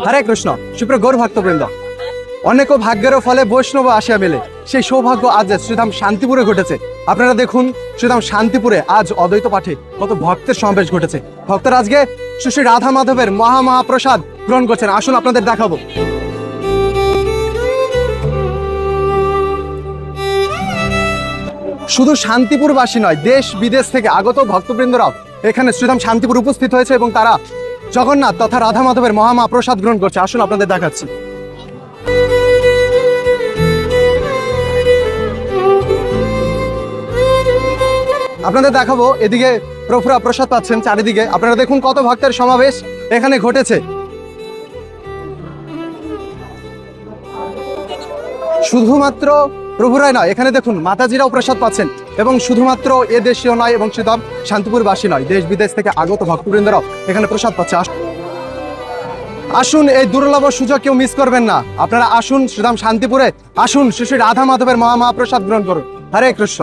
হরে কৃষ্ণ। সুপ্রিয় গৌর ভক্তবৃন্দ, অনেক ভাগ্যের ফলে বৈষ্ণব আসিয়া মেলে, সেই সৌভাগ্য আজ শ্রীধাম শান্তিপুরে ঘটেছে। আপনারা দেখুন, শ্রীধাম শান্তিপুরে আজ অদ্বৈত পাঠে কত ভক্তের সমাবেশ ঘটেছে। ভক্তরা আজকে শ্রী শ্রী রাধা মাধবের মহাপ্রসাদ গ্রহণ করছেন। আসুন আপনাদের দেখাবো। শুধু শান্তিপুরবাসী নয়, দেশ বিদেশ থেকে আগত ভক্তবৃন্দরাও এখানে শ্রীধাম শান্তিপুর উপস্থিত হয়েছে এবং তারা জগন্নাথ তথা রাধা মাধবের মহাপ্রসাদ গ্রহণ করছে। আসুন আপনাদের দেখাচ্ছি। আপনাদের দেখাবো, এদিকে প্রভুরা প্রসাদ পাচ্ছেন চারিদিকে। আপনারা দেখুন কত ভক্তের সমাবেশ এখানে ঘটেছে। শুধুমাত্র প্রভুরাই নয়, এখানে দেখুন মাতাজিরাও প্রসাদ পাচ্ছেন এবং শুধুমাত্র এ দেশীয় নয় এবং শ্রীধাম শান্তিপুরবাসী নয়, দেশ বিদেশ থেকে আগত ভক্তবৃন্দরাও এখানে প্রসাদ পাচ্ছে। আসুন, এই দুর্লভ সুযোগ কেউ মিস করবেন না। আপনারা আসুন শ্রীধাম শান্তিপুরে, আসুন শ্রী শ্রী রাধা মাধবের মহাপ্রসাদ গ্রহণ করুন। হরে কৃষ্ণ।